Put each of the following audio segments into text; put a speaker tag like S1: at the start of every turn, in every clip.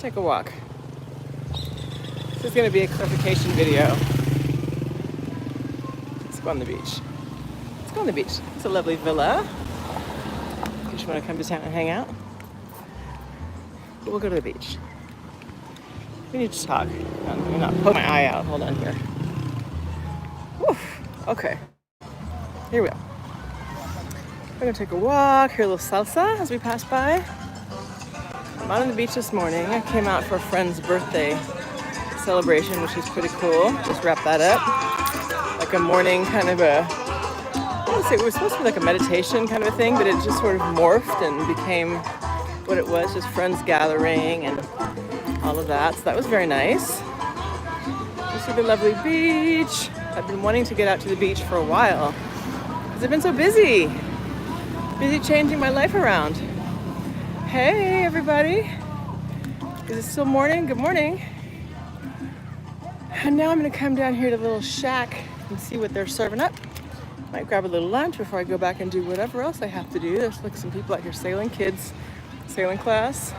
S1: take a walk. This is going to be a clarification video. Let's go on the beach. Let's go on the beach. It's a lovely villa. You just want to come to town and hang out. But we'll go to the beach. We need to talk. Let me not poke my eye out. Hold on here. Whew. Okay. Here we go. We're going to take a walk, hear a little salsa as we pass by. I'm out on the beach this morning. I came out for a friend's birthday celebration, which is pretty cool. Just wrap that up. Like a morning kind of I want to say it was supposed to be like a meditation kind of a thing, but it just sort of morphed and became what it was, just friends gathering and all of that. So that was very nice. You see the lovely beach. I've been wanting to get out to the beach for a while because I've been so busy changing my life around. Hey everybody, is it still morning? Good morning. And now I'm gonna come down here to the little shack and see what they're serving up. Might grab a little lunch before I go back and do whatever else I have to do. There's like some people out here sailing, kids, sailing class.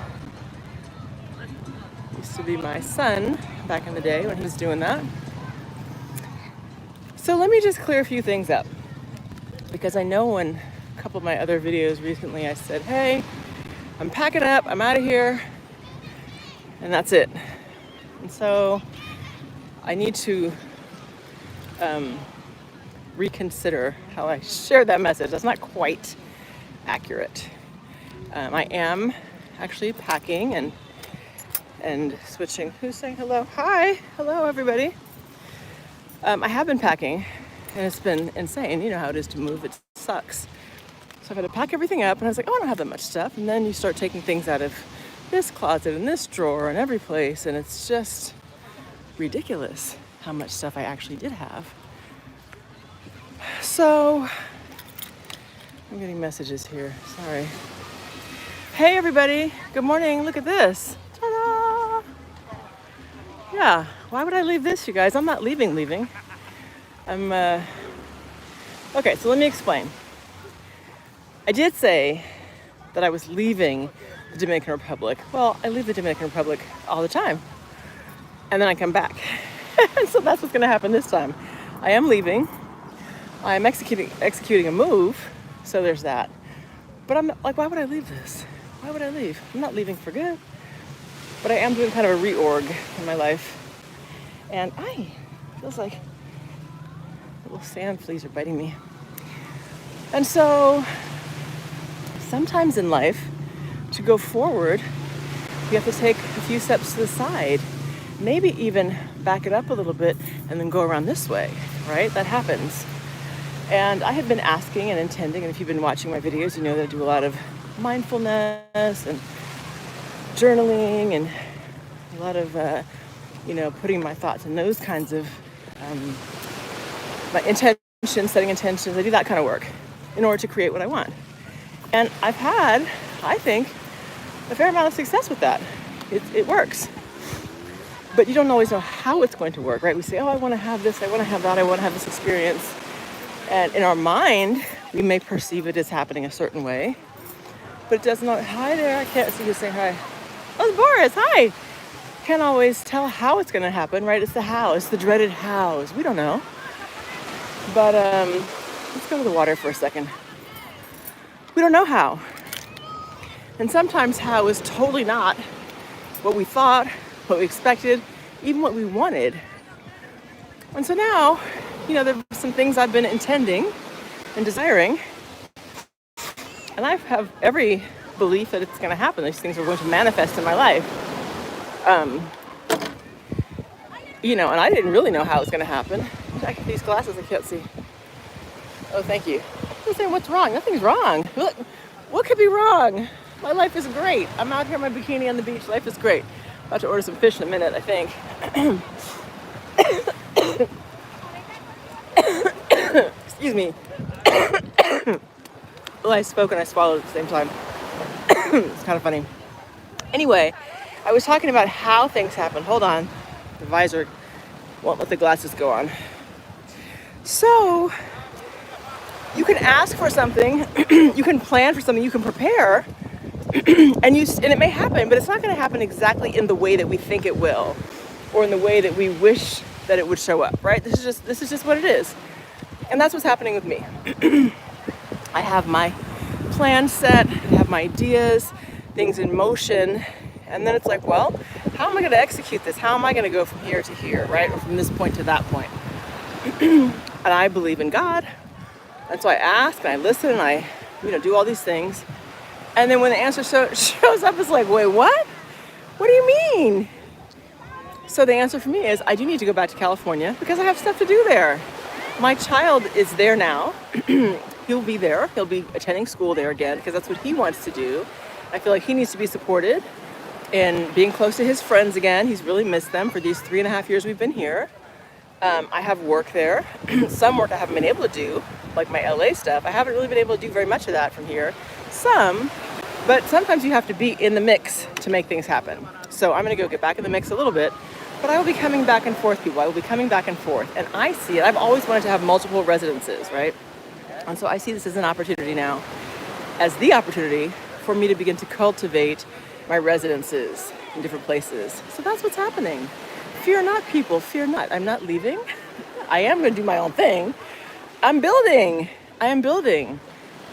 S1: Used to be my son back in the day when he was doing that. So let me just clear a few things up, because I know in a couple of my other videos recently I said, hey, I'm packing up, I'm out of here, and that's it. And so I need to reconsider how I shared that message. That's not quite accurate. I am actually packing and switching. Who's saying hello? Hi, hello everybody. I have been packing, and it's been insane. You know how it is to move, it sucks. So I've had to pack everything up, and I was like, oh, I don't have that much stuff. And then you start taking things out of this closet and this drawer and every place, and it's just ridiculous how much stuff I actually did have. So I'm getting messages here, sorry. Hey everybody, good morning, look at this. Ta-da! Yeah, why would I leave this, you guys? I'm not leaving. Okay, so let me explain. I did say that I was leaving the Dominican Republic. Well, I leave the Dominican Republic all the time, and then I come back. And so that's what's gonna happen this time. I am leaving. I'm executing a move, so there's that. But I'm like, why would I leave this? Why would I leave? I'm not leaving for good. But I am doing kind of a reorg in my life. And feels like little sand fleas are biting me. And so sometimes in life, to go forward, you have to take a few steps to the side. Maybe even back it up a little bit and then go around this way, right? That happens. And I have been asking and intending, and if you've been watching my videos, you know that I do a lot of mindfulness and journaling and a lot of, putting my thoughts in those kinds of, my intentions, setting intentions. I do that kind of work in order to create what I want. And I've had, I think, a fair amount of success with that. It works. But you don't always know how it's going to work, right? We say, oh, I want to have this, I want to have that, I want to have this experience. And in our mind, we may perceive it as happening a certain way, but it does not. Hi there, I can't see you saying hi. Oh, it's Boris, hi. Can't always tell how it's going to happen, right? It's the how, it's the dreaded hows. We don't know. But let's go to the water for a second. We don't know how. And sometimes how is totally not what we thought, what we expected, even what we wanted. And so now, there are some things I've been intending and desiring, and I have every belief that it's going to happen. These things are going to manifest in my life. And I didn't really know how it was going to happen. These glasses I can't see. Oh, thank you. I'm saying, what's wrong? Nothing's wrong. What could be wrong? My life is great. I'm out here in my bikini on the beach. Life is great. About to order some fish in a minute, I think. Excuse me. Well, I spoke and I swallowed at the same time. It's kind of funny. Anyway, I was talking about how things happen. Hold on. The visor won't let the glasses go on. So, you can ask for something, you can plan for something, you can prepare, and it may happen, but it's not going to happen exactly in the way that we think it will, or in the way that we wish that it would show up, right? This is just what it is. And that's what's happening with me. I have my plan set, I have my ideas, things in motion, and then it's like, well, how am I going to execute this? How am I going to go from here to here, right? Or from this point to that point? And I believe in God, and so I ask and I listen and I, do all these things. And then when the answer shows up, it's like, wait, what? What do you mean? So the answer for me is I do need to go back to California because I have stuff to do there. My child is there now. He'll be there. He'll be attending school there again because that's what he wants to do. I feel like he needs to be supported in being close to his friends again. He's really missed them for these 3.5 years we've been here. I have work there. Some work I haven't been able to do, like my LA stuff. I haven't really been able to do very much of that from here. Some, but sometimes you have to be in the mix to make things happen. So I'm going to go get back in the mix a little bit, but I will be coming back and forth, people. I will be coming back and forth. And I see it. I've always wanted to have multiple residences, right? And so I see this as an opportunity now, as the opportunity for me to begin to cultivate my residences in different places. So that's what's happening. Fear not, people, fear not. I'm not leaving. I am going to do my own thing. I'm building. I am building.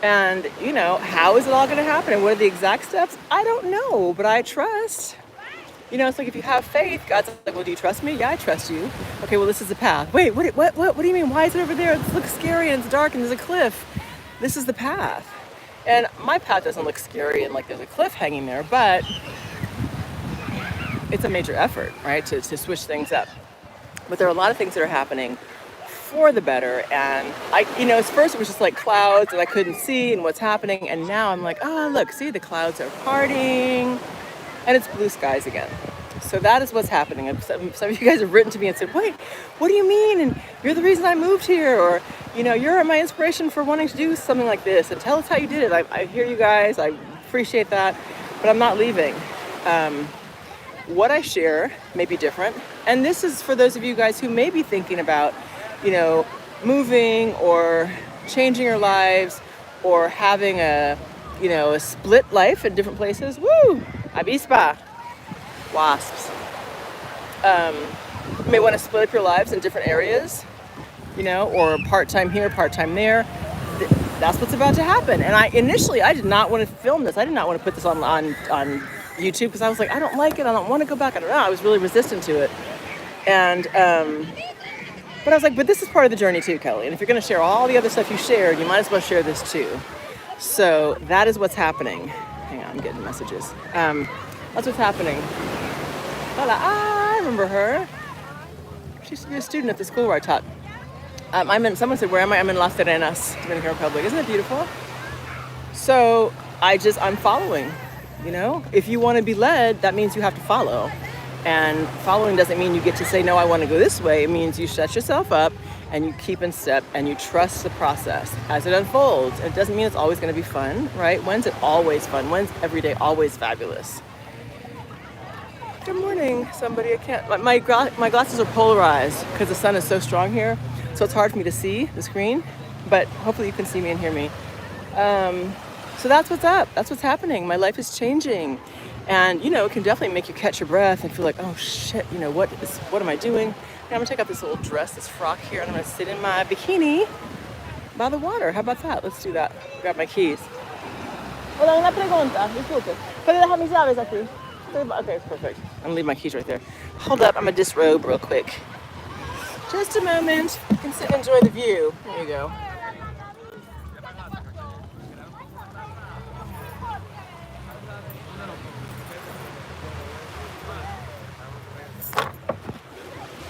S1: And, how is it all going to happen? And what are the exact steps? I don't know, but I trust. It's like if you have faith, God's like, well, do you trust me? Yeah, I trust you. Okay, well, this is the path. Wait, what do you mean? Why is it over there? It looks scary and it's dark and there's a cliff. This is the path. And my path doesn't look scary and like there's a cliff hanging there, but it's a major effort, right, to switch things up. But there are a lot of things that are happening for the better. And at first it was just like clouds and I couldn't see and what's happening. And now I'm like, oh, look, see, the clouds are parting and it's blue skies again. So that is what's happening. And some of you guys have written to me and said, wait, what do you mean? And you're the reason I moved here. Or, you're my inspiration for wanting to do something like this. And tell us how you did it. I hear you guys. I appreciate that. But I'm not leaving. What I share may be different. And this is for those of you guys who may be thinking about, moving or changing your lives or having a split life in different places. Woo! Avispa. Wasps. You may want to split up your lives in different areas, or part-time here, part-time there. That's what's about to happen. And initially I did not want to film this. I did not want to put this on YouTube because I was like, I don't like it. I don't want to go back. I don't know. I was really resistant to it. And, but I was like, but this is part of the journey too, Kelly. And if you're going to share all the other stuff you shared, you might as well share this too. So that is what's happening. Hang on, I'm getting messages. That's what's happening. Hola, I remember her. She used to be a student at the school where I taught. Someone said, where am I? I'm in Las Terrenas, Dominican Republic. Isn't it beautiful? So I'm following, If you want to be led, that means you have to follow. And following doesn't mean you get to say, no, I want to go this way. It means you shut yourself up and you keep in step and you trust the process as it unfolds. It doesn't mean it's always going to be fun, right? When's it always fun? When's every day always fabulous? Good morning, somebody. I can't, my glasses are polarized because the sun is so strong here. So it's hard for me to see the screen, but hopefully you can see me and hear me. So that's what's up. That's what's happening. My life is changing. And, it can definitely make you catch your breath and feel like, oh shit, what am I doing? And I'm gonna take out this little dress, this frock here, and I'm gonna sit in my bikini by the water. How about that? Let's do that. Grab my keys. Hola, una pregunta. Disculpe. ¿Puede dejar mis llaves aquí? Okay, it's perfect. I'm gonna leave my keys right there. Hold up, I'm gonna disrobe real quick. Just a moment. You can sit and enjoy the view. There you go.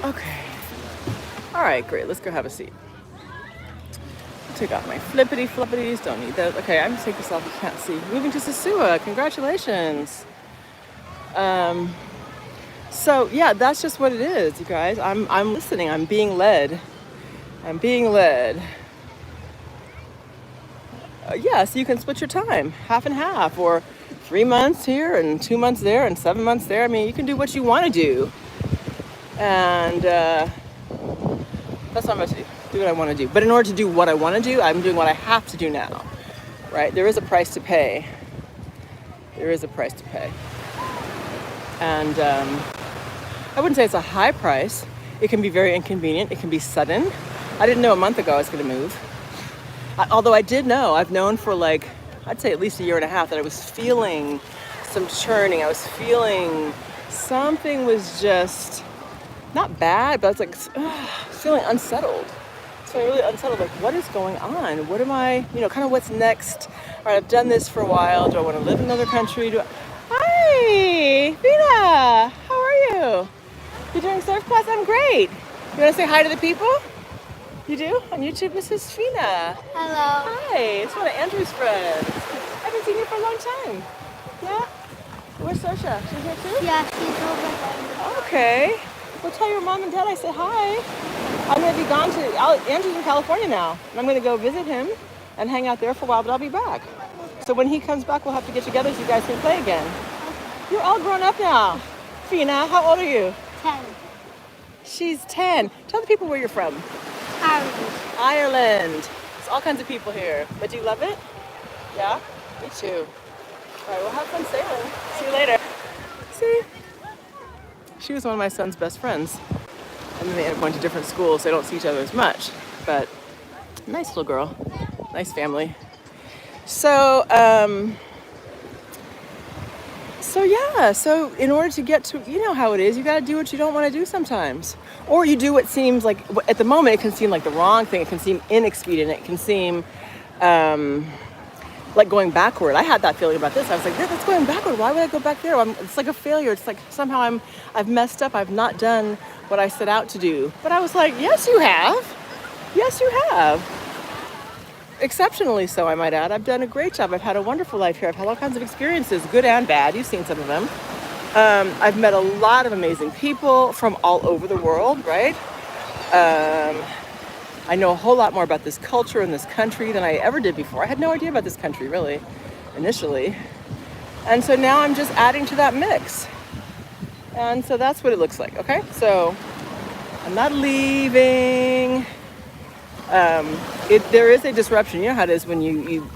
S1: Okay. All right, great. Let's go have a seat. Take off my flippity floppities. Don't need those. Okay, I'm gonna take this off. You can't see. Moving to Sosua. Congratulations. So yeah, that's just what it is, you guys. I'm listening. I'm being led. I'm being led. Yeah, so you can split your time, half and half, or 3 months here and 2 months there and 7 months there. I mean, you can do what you want to do. And that's what I'm about to do. Do what I want to do. But in order to do what I want to do, I'm doing what I have to do now, right? There is a price to pay. There is a price to pay. And I wouldn't say it's a high price. It can be very inconvenient. It can be sudden. I didn't know a month ago I was going to move. Although I did know, I've known for like, I'd say at least a year and a half that I was feeling some churning. I was feeling something was just not bad, but I was like feeling unsettled. So I'm really unsettled, like what is going on? What am I, kind of what's next? All right, I've done this for a while. Do I want to live in another country? Hi, Vina, how are you? You doing surf class? I'm great. You want to say hi to the people? You do? On YouTube, Mrs. Fina.
S2: Hello.
S1: Hi, it's one of Andrew's friends. I haven't seen you for a long time. Yeah? Where's Sosha? She's here too?
S2: Yeah, she's over there.
S1: Okay. Well, tell your mom and dad I said hi. I'm going to be gone Andrew's in California now. And I'm going to go visit him and hang out there for a while, but I'll be back. So when he comes back, we'll have to get together so you guys can play again. You're all grown up now. Fina, how old are you?
S2: 10.
S1: She's 10. Tell the people where you're from.
S2: Ireland.
S1: Ireland. There's all kinds of people here. But do you love it? Yeah? Me too. All right, well, have fun sailing. See you later. See? She was one of my son's best friends. And then they ended up going to different schools, so they don't see each other as much. But nice little girl. Nice family. So in order to get to, you know how it is, you got to do what you don't want to do sometimes. Or you do what seems like, at the moment, it can seem like the wrong thing. It can seem inexpedient. It can seem like going backward. I had that feeling about this. I was like, that's going backward. Why would I go back there? It's like a failure. It's like somehow I've messed up. I've not done what I set out to do. But I was like, yes, you have. Yes, you have. Exceptionally so, I might add. I've done a great job. I've had a wonderful life here. I've had all kinds of experiences, good and bad. You've seen some of them. I've met a lot of amazing people from all over the world, right? I know a whole lot more about this culture and this country than I ever did before. I had no idea about this country, really, initially. And so now I'm just adding to that mix. And so that's what it looks like, okay? So I'm not leaving. There is a disruption. You know how it is when you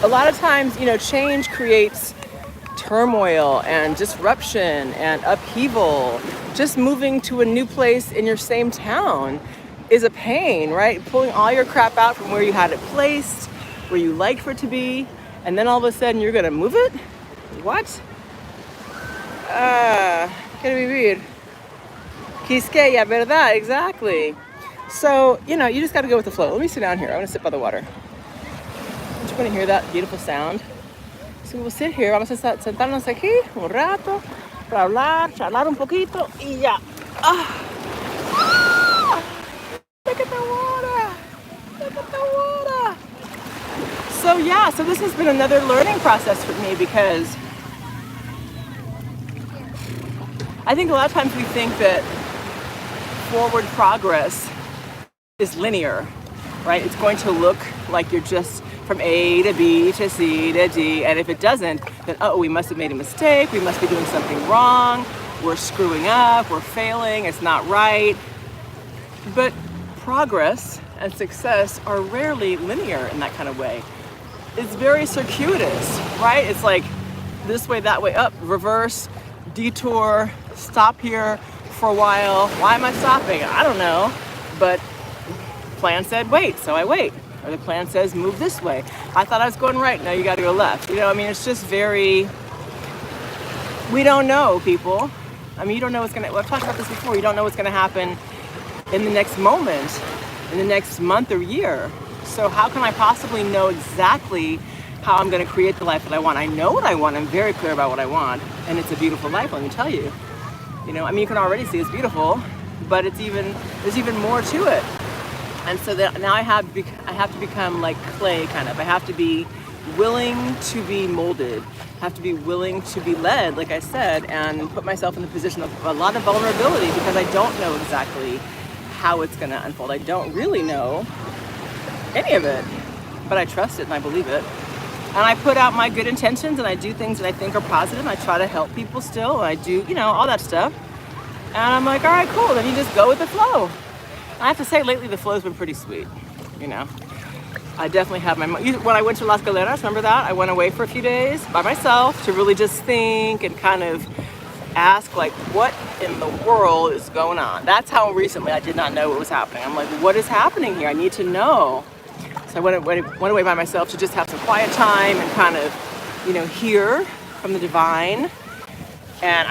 S1: a lot of times, change creates turmoil and disruption and upheaval. Just moving to a new place in your same town is a pain, right? Pulling all your crap out from where you had it placed, where you liked for it to be, and then all of a sudden you're gonna move it? What? Gonna be weird. Quisqueya, verdad? Exactly. So, you just got to go with the flow. Let me sit down here. I want to sit by the water. Don't you want to hear that beautiful sound? So we'll sit here. Vamos a sentarnos aquí un rato para hablar, charlar un poquito y ya. Look at the water. Look at the water. So this has been another learning process for me because I think a lot of times we think that forward progress is linear, right? It's going to look like you're just from A to B to C to D, and if it doesn't, then we must have made a mistake, we must be doing something wrong, we're screwing up, we're failing, it's not right. But progress and success are rarely linear in that kind of way. It's very circuitous, right? It's like this way, that way, up, reverse, detour, stop here for a while. Why am I stopping? I don't know, but plan said wait, so I wait. Or the plan says move this way. I thought I was going right, now you gotta go left. It's just we don't know, people. You don't know what's I've talked about this before, you don't know what's gonna happen in the next moment, in the next month or year. So how can I possibly know exactly how I'm gonna create the life that I want? I know what I want, I'm very clear about what I want, and it's a beautiful life, let me tell you. You can already see it's beautiful, but there's even more to it. And so that now I have to become like clay, kind of. I have to be willing to be molded. I have to be willing to be led, like I said, and put myself in the position of a lot of vulnerability because I don't know exactly how it's going to unfold. I don't really know any of it, but I trust it and I believe it. And I put out my good intentions and I do things that I think are positive. And I try to help people still. And I do, all that stuff. And I'm like, all right, cool. Then you just go with the flow. I have to say, lately the flow's been pretty sweet, I definitely have when I went to Las Galeras, remember that? I went away for a few days by myself to really just think and kind of ask, like, what in the world is going on? That's how recently I did not know what was happening. I'm like, what is happening here? I need to know. So I went away by myself to just have some quiet time and kind of, hear from the divine. And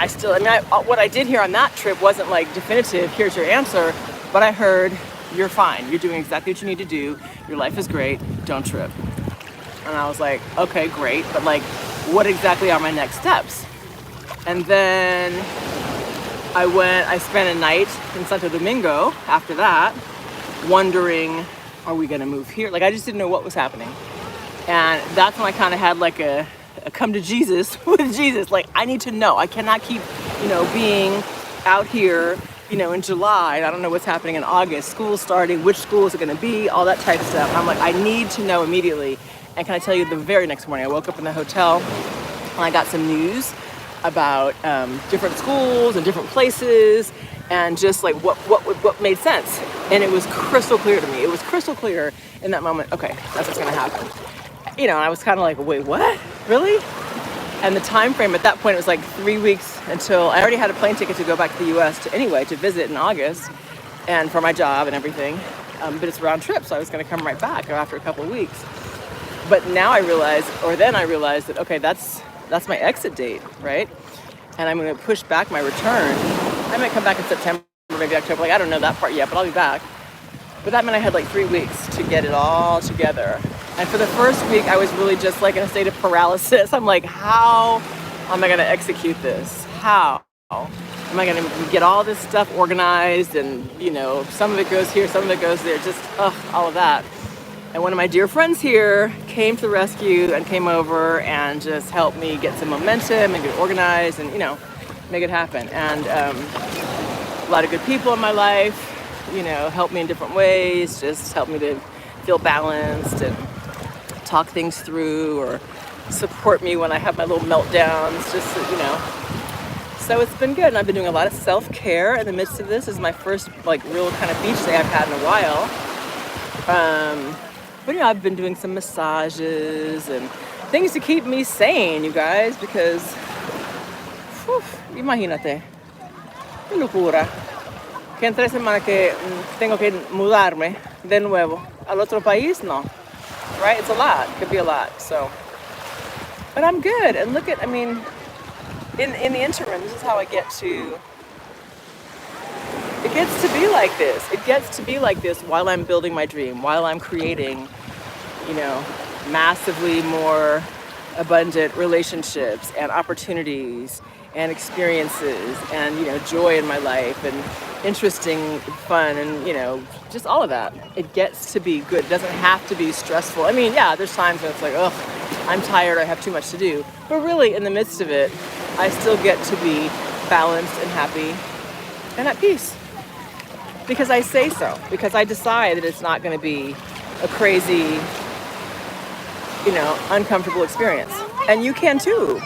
S1: what I did here on that trip wasn't like definitive, here's your answer, but I heard, you're fine. You're doing exactly what you need to do. Your life is great. Don't trip. And I was like, okay, great. But like, what exactly are my next steps? And then I spent a night in Santo Domingo after that, wondering, are we going to move here? Like, I just didn't know what was happening. And that's when I kind of had like a come to Jesus with Jesus. Like, I need to know. I cannot keep, being out here, in July. I don't know what's happening in August. School's starting. Which school is it going to be? All that type of stuff. And I'm like, I need to know immediately. And can I tell you, the very next morning, I woke up in the hotel and I got some news about different schools and different places, and just like what made sense. And it was crystal clear to me. It was crystal clear in that moment. Okay, that's what's going to happen. And I was kind of like, wait, what? Really? And the time frame at that point, it was like 3 weeks until I already had a plane ticket to go back to the U.S. to visit in August, and for my job and everything. But it's a round trip, so I was going to come right back after a couple of weeks. But now I realized that, okay, that's my exit date, right? And I'm going to push back my return. I might come back in September, maybe October. Like, I don't know that part yet, but I'll be back. But that meant I had like 3 weeks to get it all together. And for the first week, I was really just like in a state of paralysis. I'm like, how am I going to execute this? How am I going to get all this stuff organized? And, some of it goes here, some of it goes there, just all of that. And one of my dear friends here came to the rescue and came over and just helped me get some momentum and get organized and, make it happen. And a lot of good people in my life, helped me in different ways, just helped me to feel balanced and talk things through, or support me when I have my little meltdowns, just, So it's been good. And I've been doing a lot of self-care in the midst of this. This is my first, like, real kind of beach day I've had in a while. But I've been doing some massages and things to keep me sane, you guys, because, imagínate, qué locura, que en 3 semanas que tengo que mudarme de nuevo al otro país, no, right? It's a lot, it could be a lot, so, but I'm good. And look at, in the interim, this is how it gets to be like this. It gets to be like this while I'm building my dream, while I'm creating, massively more abundant relationships and opportunities and experiences and, joy in my life and interesting, fun, and, just all of that. It gets to be good. It doesn't have to be stressful. There's times when it's like, ugh, I'm tired, I have too much to do. But really, in the midst of it, I still get to be balanced and happy and at peace. Because I say so. Because I decide that it's not going to be a crazy, uncomfortable experience. And you can too.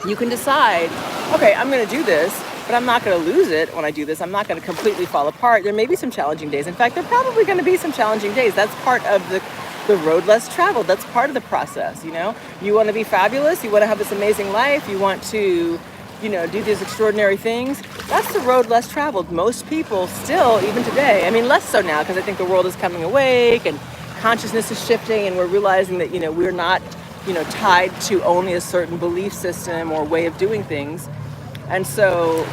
S1: You can decide, okay, I'm going to do this, but I'm not going to lose it when I do this. I'm not going to completely fall apart. There may be some challenging days. In fact, there are probably going to be some challenging days. That's part of the road less traveled. That's part of the process, You want to be fabulous. You want to have this amazing life. You want to, do these extraordinary things. That's the road less traveled. Most people still, even today, less so now because I think the world is coming awake and consciousness is shifting and we're realizing that, we're not, tied to only a certain belief system or way of doing things. And so,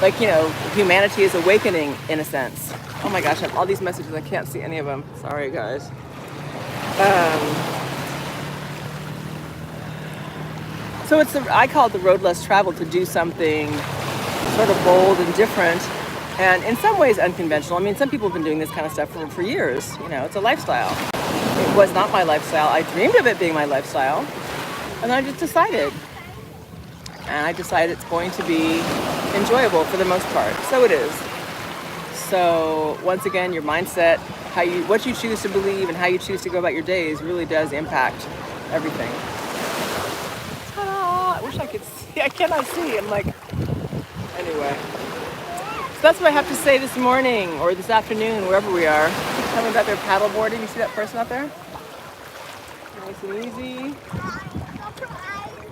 S1: like, humanity is awakening in a sense. Oh my gosh, I have all these messages. I can't see any of them. Sorry, guys. So I call it the road less traveled, to do something sort of bold and different, and in some ways unconventional. Some people have been doing this kind of stuff for years. It's a lifestyle. It was not my lifestyle. I dreamed of it being my lifestyle, and I just decided. And I decided it's going to be enjoyable for the most part. So it is. So once again, your mindset, what you choose to believe and how you choose to go about your days really does impact everything. I wish I could see. I cannot see. Anyway. So that's what I have to say this morning or this afternoon, wherever we are. coming back there paddle boarding. You see that person up there? Nice and easy.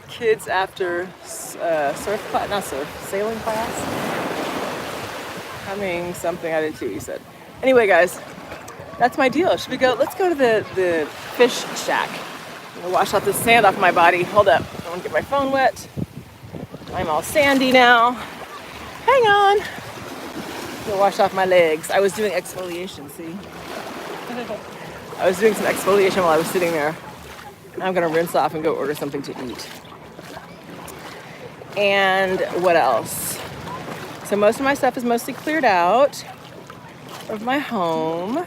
S1: Kids after surf class, not surf, sailing class. Coming something, I did too, you said. Anyway, guys, that's my deal. Should we go? Let's go to the fish shack. I'm gonna wash out the sand off my body. Hold up, I want to get my phone wet. I'm all sandy now. Hang on. I'm gonna wash off my legs. I was doing exfoliation, see? I was doing some exfoliation while I was sitting there. I'm gonna rinse off and go order something to eat. And what else? So most of my stuff is mostly cleared out of my home.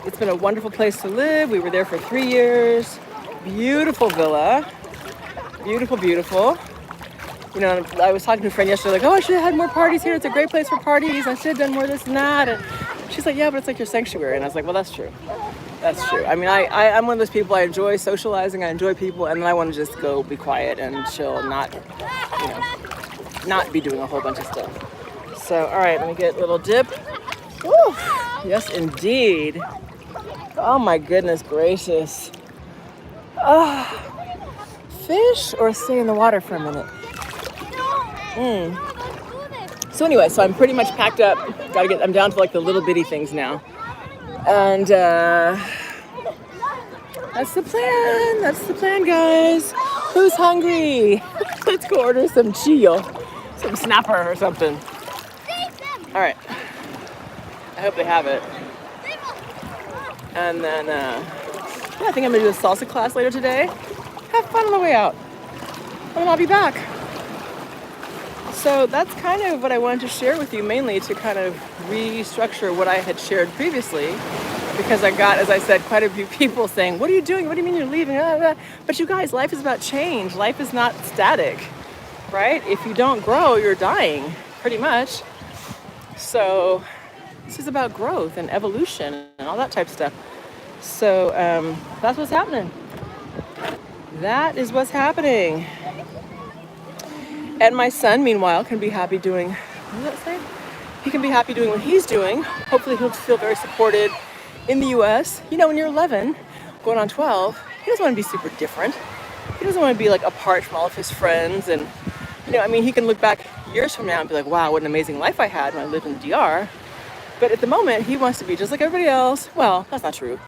S1: It's been a wonderful place to live. We were there for 3 years. Beautiful villa. Beautiful, beautiful. You know, I was talking to a friend yesterday, like, oh, I should have had more parties here. It's a great place for parties. I should have done more of this and that. And she's like, yeah, but it's like your sanctuary. And I was like, well, that's true. That's true. I mean, I'm one of those people, I enjoy socializing, I enjoy people, and then I want to just go be quiet and chill and not, you know, not be doing a whole bunch of stuff. So, all right, let me get a little dip. Woo! Yes, indeed. Oh my goodness gracious. Fish or stay in the water for a minute? So anyway, so I'm pretty much packed up. I'm down to like the little bitty things now. And that's the plan. That's the plan, guys. Who's hungry? Let's go order some chillo, some snapper or something. All right. I hope they have it. And then, yeah, I think I'm gonna do a salsa class later today. Have fun on the way out. And then I'll be back. So that's kind of what I wanted to share with you, mainly to kind of restructure what I had shared previously, because I got, as I said, quite a few people saying, what are you doing? What do you mean you're leaving? But you guys, life is about change. Life is not static, right? If you don't grow, you're dying, pretty much. So this is about growth and evolution and all that type of stuff. So that's what's happening. That is what's happening. And my son, meanwhile, can be happy doing, what does that say? He can be happy doing what he's doing. Hopefully he'll feel very supported in the US. You know, when you're 11, going on 12, he doesn't want to be super different. He doesn't want to be like apart from all of his friends. And, you know, I mean, he can look back years from now and be like, wow, what an amazing life I had when I lived in the DR. But at the moment, he wants to be just like everybody else. Well, that's not true.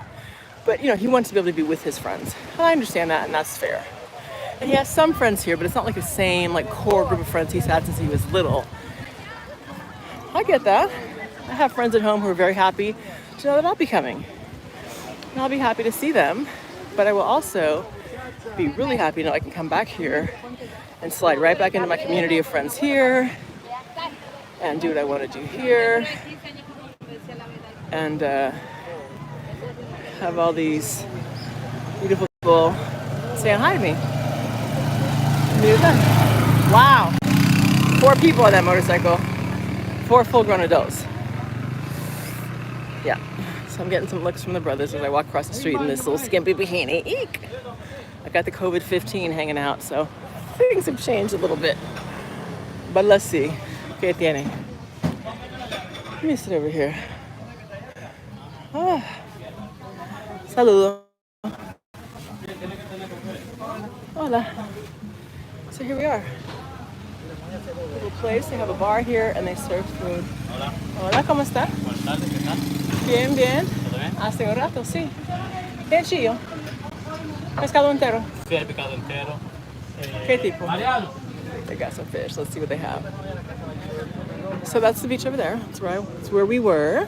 S1: But, you know, he wants to be able to be with his friends. And I understand that, and that's fair. And he has some friends here, but it's not like the same like core group of friends he's had since he was little. I get that. I have friends at home who are very happy to know that I'll be coming. And I'll be happy to see them, but I will also be really happy to know I can come back here and slide right back into my community of friends here and do what I want to do here and have all these beautiful people saying hi to me. Wow. 4 people on that motorcycle. 4 full-grown adults. Yeah. So I'm getting some looks from the brothers as I walk across the street in this little skimpy bikini. Eek! I got the COVID-15 hanging out, so things have changed a little bit. But let's see. ¿Qué tiene? Let me sit over here. Saludo. Hola. So here we are. Little place. They have a bar here and they serve food. Hola. Hola, ¿cómo está? Bien, bien. Hace un rato, sí. Bien chillo. Pescado entero.
S3: Sí, pescado entero.
S1: ¿Qué tipo? They got some fish. Let's see what they have. So that's the beach over there. That's where we were.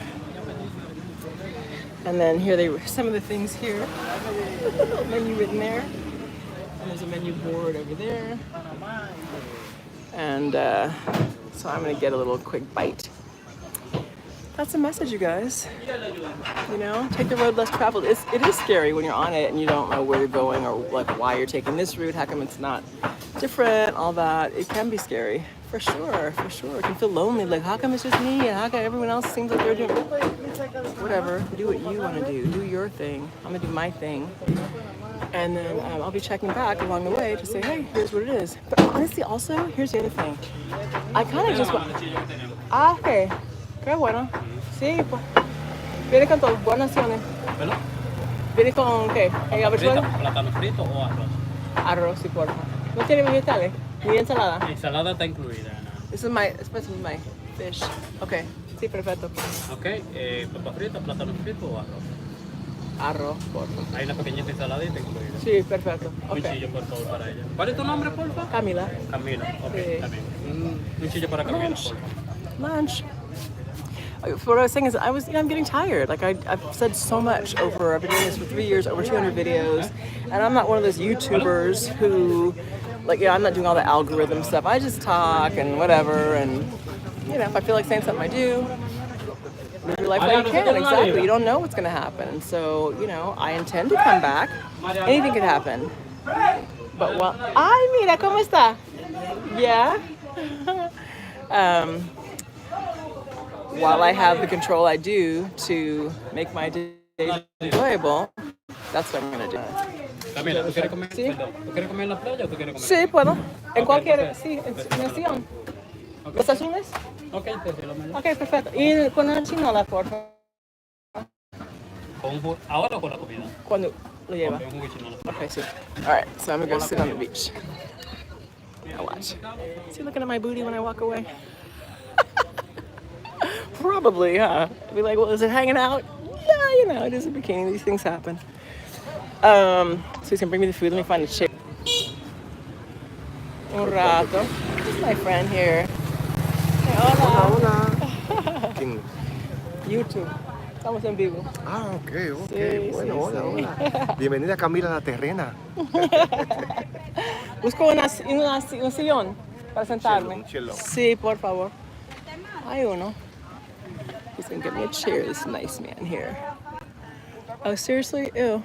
S1: And then here they were some of the things here. Menu written there. And there's a menu board over there. And so I'm gonna get a little quick bite. That's the message, you guys. You know, take the road less traveled. It is scary when you're on it and you don't know where you're going or like why you're taking this route. How come it's not different? All that. It can be scary, for sure, for sure. It can feel lonely. Like, how come it's just me and how come everyone else seems like they're doing whatever? Do what you want to do. Do your thing. I'm gonna do my thing. And then I'll be checking back along the way to say, hey, here's what it is. But honestly, also, here's the other thing. I kind of just want... Ah, okay. Qué bueno. Sí, pues. Viene con todo, buenas naciones.
S3: ¿Verdad?
S1: Viene con qué?
S3: Frito, plátano frito o arroz.
S1: Arroz y porfa. ¿No tiene vegetales? Ni ensalada.
S3: Ensalada está incluida. ¿No?
S1: This is my fish. Okay. Sí, perfecto.
S3: Ok, papa frita, plátano frito o arroz.
S1: Arroz, porfa.
S3: Hay una pequeñita ensaladita incluida.
S1: Sí, perfecto.
S3: Un
S1: Okay.
S3: chillo por favor para ella. ¿Cuál es tu nombre, porfa?
S1: Camila.
S3: Camila. Ok,
S1: Sí.
S3: está bien. Un chillo para Camila,
S1: Lunch.
S3: porfa.
S1: Lunch. What I was saying is, I'm getting tired. Like I've said so much over. I've been doing this for 3 years, over 200 videos, and I'm not one of those YouTubers who, like, I'm not doing all the algorithm stuff. I just talk and whatever, and if I feel like saying something, I do. Live your life while you can. Exactly. You don't know what's gonna happen, and so I intend to come back. Anything could happen. But ay, mira cómo está. Yeah. While I have the control I do to make my day enjoyable, that's what I'm going to do.
S3: Camila, ¿tú quieres comer?
S1: Sí.
S3: Perdón, ¿tú quieres comer en la playa o tú quieres comer?
S1: Sí, puedo. En
S3: Ok,
S1: cualquier,
S3: perfecto.
S1: sí, en nación.
S3: Ok.
S1: ¿Los azules?
S3: Ok, te sirvo más.
S1: Ok, perfecto. Y con una chinola, por favor.
S3: ¿Ahora o con la comida?
S1: Cuando lo lleva.
S3: Ok, un jugo de chinola.
S1: Okay, see. All right, so I'm going to go sit on the beach. Now watch. Is he looking at my booty when I walk away? Probably, huh? Be like, well, is it hanging out? Yeah, it is a bikini. These things happen. So he's gonna bring me the food. Let me find a chair. Un rato. This is my friend here. Hey, hola.
S4: ¿Quién?
S1: YouTube. Estamos en vivo.
S4: Ah, ok.
S1: Sí,
S4: Bueno,
S1: sí,
S4: hola,
S1: sí.
S4: hola. Bienvenida Camila la terrena.
S1: Busco un sillón para sentarme.
S4: Un chelo.
S1: Sí, por favor. Hay uno. He's gonna give me a chair, this nice man here. Oh, seriously? Ew.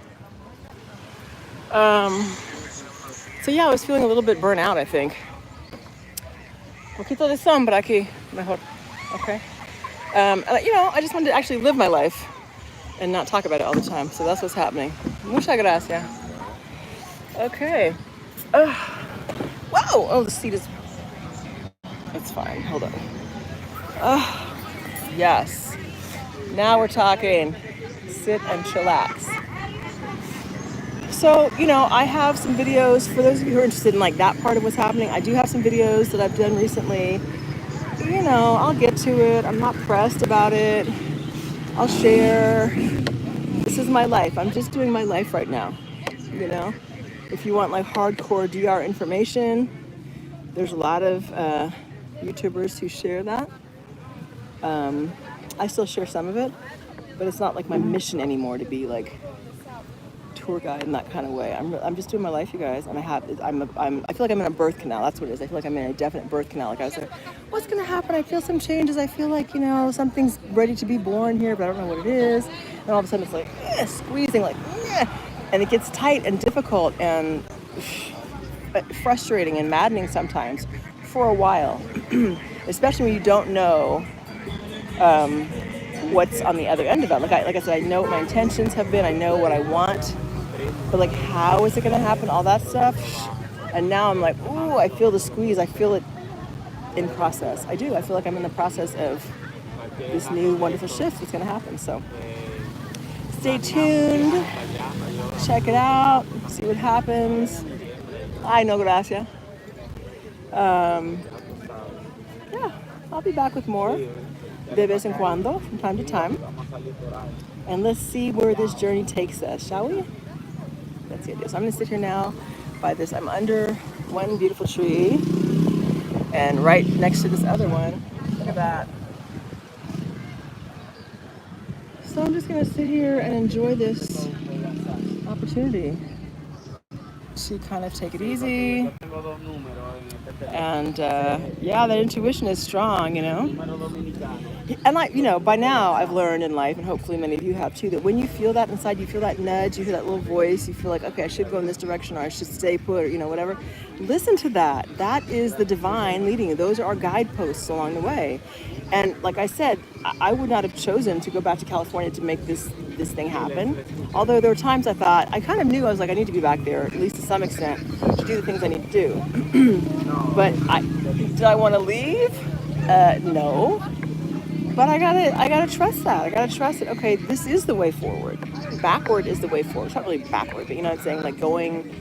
S1: So yeah, I was feeling a little bit burnt out, I think. Un poquito de sombra aquí, mejor. Okay. And, I just wanted to actually live my life and not talk about it all the time. So that's what's happening. Muchas gracias. Okay. Whoa! Oh, the seat is... It's fine. Hold on. Yes. Now we're talking. Sit and chillax. So, I have some videos for those of you who are interested in like that part of what's happening. I do have some videos that I've done recently. I'll get to it. I'm not pressed about it. I'll share. This is my life. I'm just doing my life right now. If you want like hardcore DR information, there's a lot of YouTubers who share that. I still share some of it, but it's not like my mission anymore to be like tour guide in that kind of way. I'm just doing my life, you guys, and I feel like I'm in a birth canal. That's what it is. I feel like I'm in a definite birth canal. Like I was like, what's gonna happen? I feel some changes. I feel like something's ready to be born here, but I don't know what it is. And all of a sudden it's like squeezing, like, and it gets tight and difficult and frustrating and maddening sometimes for a while, especially when you don't know what's on the other end of it. Like I said, I know what my intentions have been. I know what I want, but like, how is it going to happen? All that stuff. And now I'm like, ooh, I feel the squeeze. I feel it in process. I do. I feel like I'm in the process of this new wonderful shift that's going to happen. So stay tuned. Check it out. See what happens. Ay, no gracias. Yeah, I'll be back with more. De vez en cuando, from time to time. And let's see where this journey takes us, shall we? That's the idea. So I'm gonna sit here now by this. I'm under one beautiful tree and right next to this other one. Look at that. So I'm just gonna sit here and enjoy this opportunity to kind of take it easy. And yeah, that intuition is strong, And by now I've learned in life, and hopefully many of you have too, that when you feel that inside, you feel that nudge, you hear that little voice, you feel like, okay, I should go in this direction, or I should stay put, or whatever. Listen to that. That is the divine leading you. Those are our guideposts along the way. And like I said, I would not have chosen to go back to California to make this thing happen. Although there were times I thought, I kind of knew, I was like, I need to be back there, at least to some extent, to do the things I need to do. But did I want to leave? No. But I gotta trust that. I gotta trust it. Okay, this is the way forward. Backward is the way forward. It's not really backward, but you know what I'm saying? Like going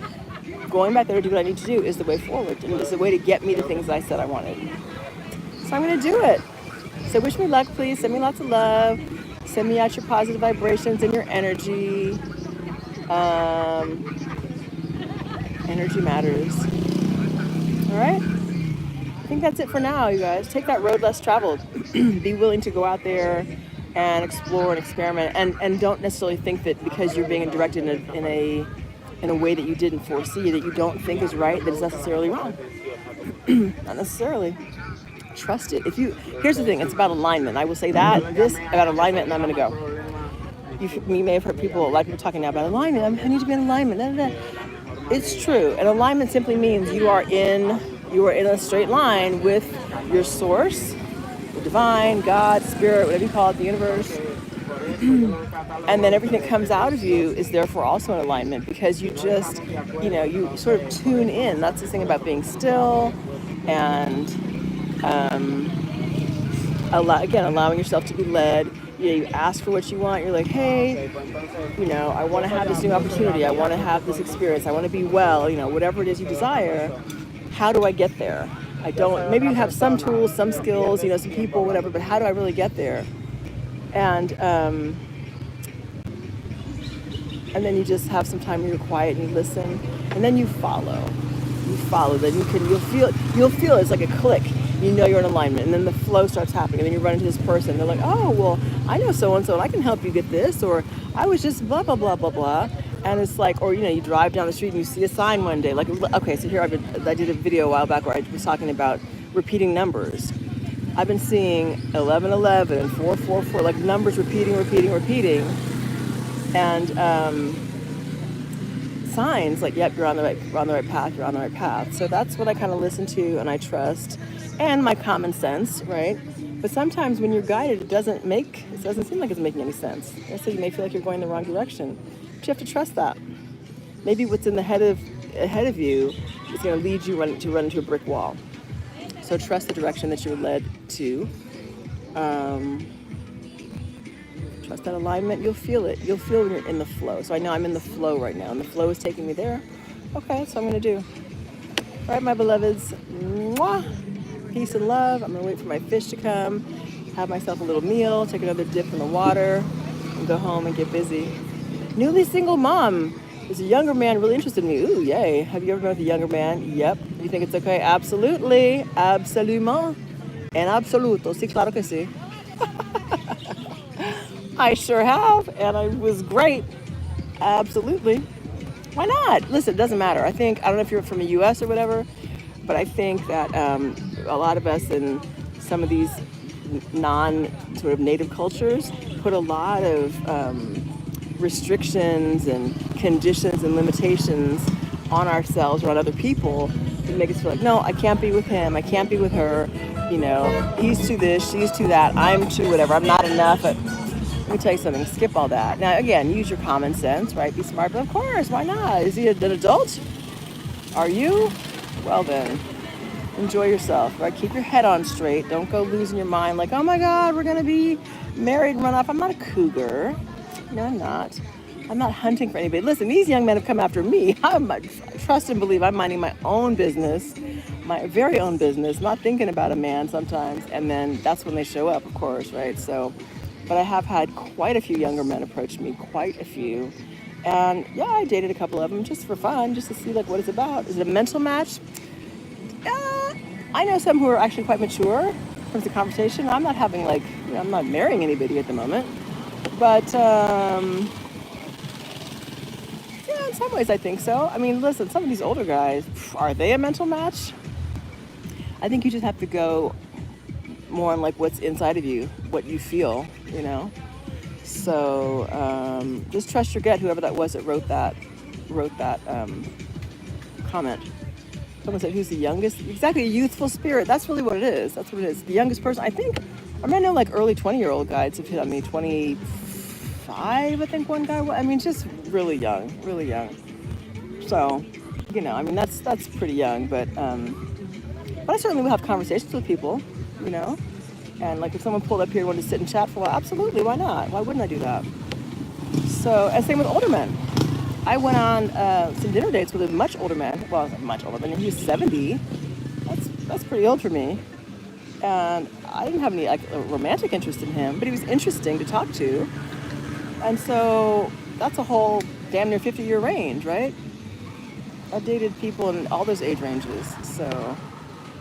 S1: back there to do what I need to do is the way forward. And it's the way to get me the things I said I wanted. So I'm gonna do it. So wish me luck, please. Send me lots of love. Send me out your positive vibrations and your energy. Energy matters. All right? I think that's it for now, you guys. Take that road less traveled. Be willing to go out there and explore and experiment, and don't necessarily think that because you're being directed in a way that you didn't foresee, that you don't think is right, that is necessarily wrong. Not necessarily. Trust it. Here's the thing, it's about alignment. I will say this about alignment, and I'm gonna go. You may have heard a lot of people talking now about alignment. I need to be in alignment. Da, da, da. It's true. And alignment simply means you are in a straight line with your source, the divine, God, spirit, whatever you call it, the universe. And then everything that comes out of you is therefore also in alignment, because you just, you sort of tune in. That's the thing about being still and allowing yourself to be led. You ask for what you want. You're like, hey, I want to have this new opportunity. I want to have this experience. I want to be well. Whatever it is you desire. How do I get there? Maybe you have some tools, some skills, some people, whatever. But how do I really get there? And then you just have some time where you're quiet and you listen, and then you follow. Then you'll feel it's like a click. You're in alignment, and then the flow starts happening, and then you run into this person. They're like, oh, well, I know so-and-so, and I can help you get this, or I was just blah, blah, blah, blah, blah. And it's like, or, you drive down the street and you see a sign one day. Like, okay, so here I did a video a while back where I was talking about repeating numbers. I've been seeing 1111 and 444, like numbers repeating. And signs like, yep, you're on the right path. So that's what I kind of listen to and I trust. And my common sense, right? But sometimes when you're guided, it doesn't seem like it's making any sense. So you may feel like you're going the wrong direction, but you have to trust that. Maybe what's in the ahead of you is going to lead you to run into a brick wall. So trust the direction that you're led to. Trust that alignment. You'll feel it. You'll feel when you're in the flow. So I know I'm in the flow right now, and the flow is taking me there. Okay, that's what I'm going to do. All right, my beloveds. Mwah. Peace and love. I'm gonna wait for my fish to come, have myself a little meal, take another dip in the water, and go home and get busy. Newly single mom. There's a younger man really interested in me. Ooh, yay. Have you ever been with a younger man? Yep. You think it's okay? Absolutely. Absolument. En absoluto. Sí, claro que sí. I sure have, and I was great. Absolutely. Why not? Listen, it doesn't matter. I don't know if you're from the U.S. or whatever, but I think that a lot of us in some of these non-sort of native cultures put a lot of restrictions and conditions and limitations on ourselves or on other people to make us feel like, no, I can't be with him, I can't be with her, he's to this, she's to that, I'm to whatever, I'm not enough. Let me tell you something, skip all that. Now, again, use your common sense, right? Be smart, but of course, why not? Is he an adult? Are you? Well then, enjoy yourself, right? Keep your head on straight. Don't go losing your mind like, oh my God, we're gonna be married and run off. I'm not a cougar. No, I'm not. I'm not hunting for anybody. Listen, these young men have come after me. Trust and believe I'm minding my own business, my very own business, not thinking about a man sometimes. And then that's when they show up, of course, right? So, but I have had quite a few younger men approach me, quite a few. And yeah, I dated a couple of them just for fun, just to see like what it's about. Is it a mental match? I know some who are actually quite mature in terms of conversation. I'm not having I'm not marrying anybody at the moment. But yeah, in some ways I think so. I mean, listen, some of these older guys, are they a mental match? I think you just have to go more on like what's inside of you, what you feel, So just trust your gut, whoever that was that wrote that comment. Someone said, who's the youngest? Exactly, a youthful spirit. That's really what it is. That's what it is. The youngest person, I think, I know like early 20-year-old guys have hit on me, 25, I think one guy was. I mean, just really young. So, that's pretty young, but I certainly will have conversations with people, And like if someone pulled up here and wanted to sit and chat for a while, absolutely, why not? Why wouldn't I do that? So, and same with older men. I went on some dinner dates with a much older man. Well, not much older, but he was 70. That's pretty old for me. And I didn't have any like romantic interest in him, but he was interesting to talk to. And so that's a whole damn near 50-year range, right? I've dated people in all those age ranges. So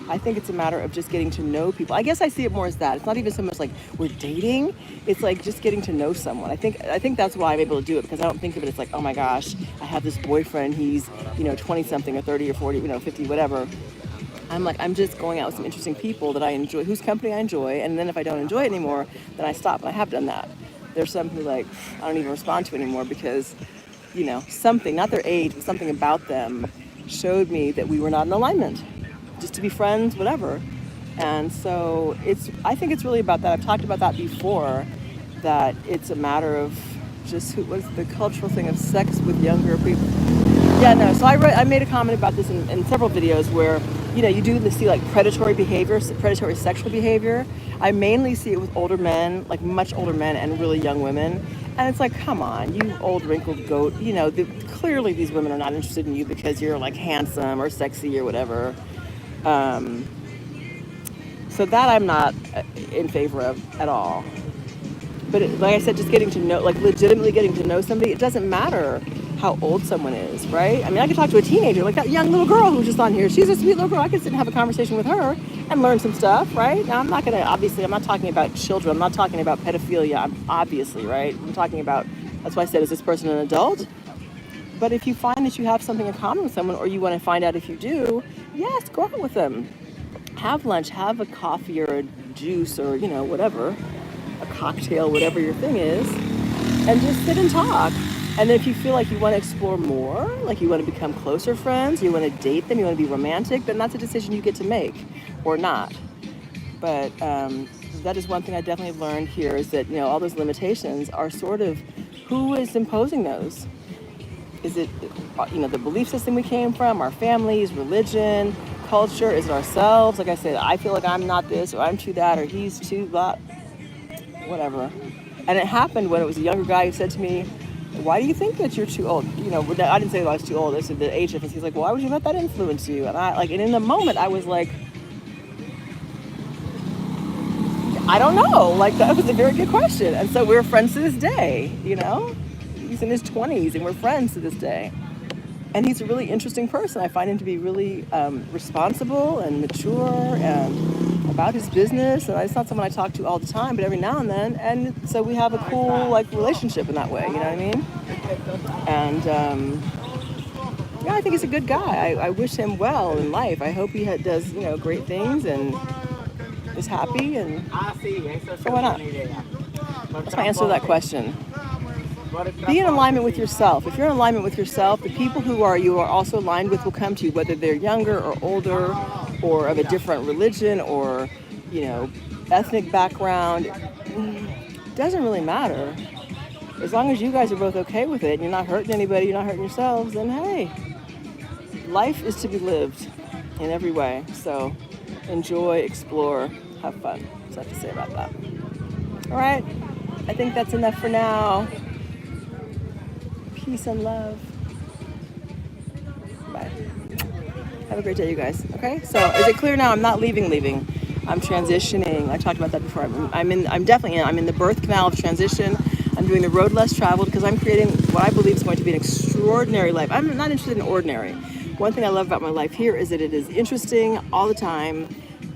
S1: I think it's a matter of just getting to know people. I guess I see it more as that. It's not even so much like we're dating. It's like just getting to know someone. I think that's why I'm able to do it, because I don't think of it as like, oh my gosh, I have this boyfriend. He's 20 something or 30 or 40, 50, whatever. I'm like, I'm just going out with some interesting people that I enjoy, whose company I enjoy. And then if I don't enjoy it anymore, then I stop. And I have done that. There's some who like I don't even respond to anymore because, something, not their age, but something about them showed me that we were not in alignment. Just to be friends, whatever. And so I think it's really about that. I've talked about that before, that it's a matter of just what's the cultural thing of sex with younger people. Yeah, no, so I made a comment about this in several videos where, you do see like predatory behavior, predatory sexual behavior. I mainly see it with older men, like much older men and really young women. And it's like, come on, you old wrinkled goat. Clearly these women are not interested in you because you're like handsome or sexy or whatever. So that I'm not in favor of at all. But like I said, just getting to know, like legitimately getting to know somebody, it doesn't matter how old someone is, right? I mean, I could talk to a teenager, like that young little girl who's just on here. She's a sweet little girl. I could sit and have a conversation with her and learn some stuff, right? Now, I'm not talking about children. I'm not talking about pedophilia, obviously, right? I'm talking about, that's why I said, is this person an adult? But if you find that you have something in common with someone, or you want to find out if you do, yes, go out with them. Have lunch, have a coffee or a juice or, whatever, a cocktail, whatever your thing is, and just sit and talk. And then if you feel like you want to explore more, like you want to become closer friends, you want to date them, you want to be romantic, then that's a decision you get to make or not. But that is one thing I definitely have learned here, is that, all those limitations are sort of who is imposing those. Is it, the belief system we came from, our families, religion, culture? Is it ourselves? Like I said, I feel like I'm not this, or I'm too that, or he's too that, whatever. And it happened when it was a younger guy who said to me, why do you think that you're too old? I didn't say I was too old. I said the age difference. He's like, why would you let that influence you? And and in the moment, I was like, I don't know. Like, that was a very good question. And so we're friends to this day, He's in his 20s and we're friends to this day. And he's a really interesting person. I find him to be really responsible and mature and about his business. And it's not someone I talk to all the time, but every now and then. And so we have a cool relationship in that way, you know what I mean? And I think he's a good guy. I wish him well in life. I hope he does, great things and is happy. And so why not? That's my answer to that question. Be in alignment with yourself. If you're in alignment with yourself, the people you are also aligned with will come to you, whether they're younger or older or of a different religion or, ethnic background. It doesn't really matter. As long as you guys are both okay with it and you're not hurting anybody, you're not hurting yourselves, then hey, life is to be lived in every way. So enjoy, explore, have fun. That's what I have to say about that. All right. I think that's enough for now. Peace and love. Bye. Have a great day, you guys. Okay? So, is it clear now? I'm not leaving. I'm transitioning. I talked about that before. I'm in the birth canal of transition. I'm doing the road less traveled because I'm creating what I believe is going to be an extraordinary life. I'm not interested in ordinary. One thing I love about my life here is that it is interesting all the time,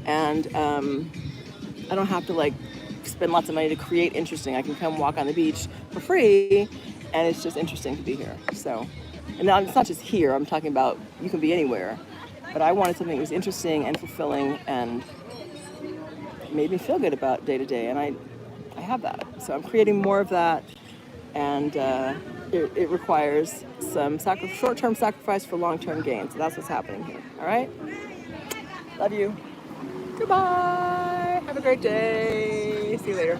S1: and I don't have to spend lots of money to create interesting. I can come walk on the beach for free. And it's just interesting to be here. So, and now it's not just here. I'm talking about you can be anywhere. But I wanted something that was interesting and fulfilling and made me feel good about day to day. And I have that. So I'm creating more of that. And it requires some short-term sacrifice for long-term gain. So that's what's happening here. All right? Love you. Goodbye. Have a great day. See you later.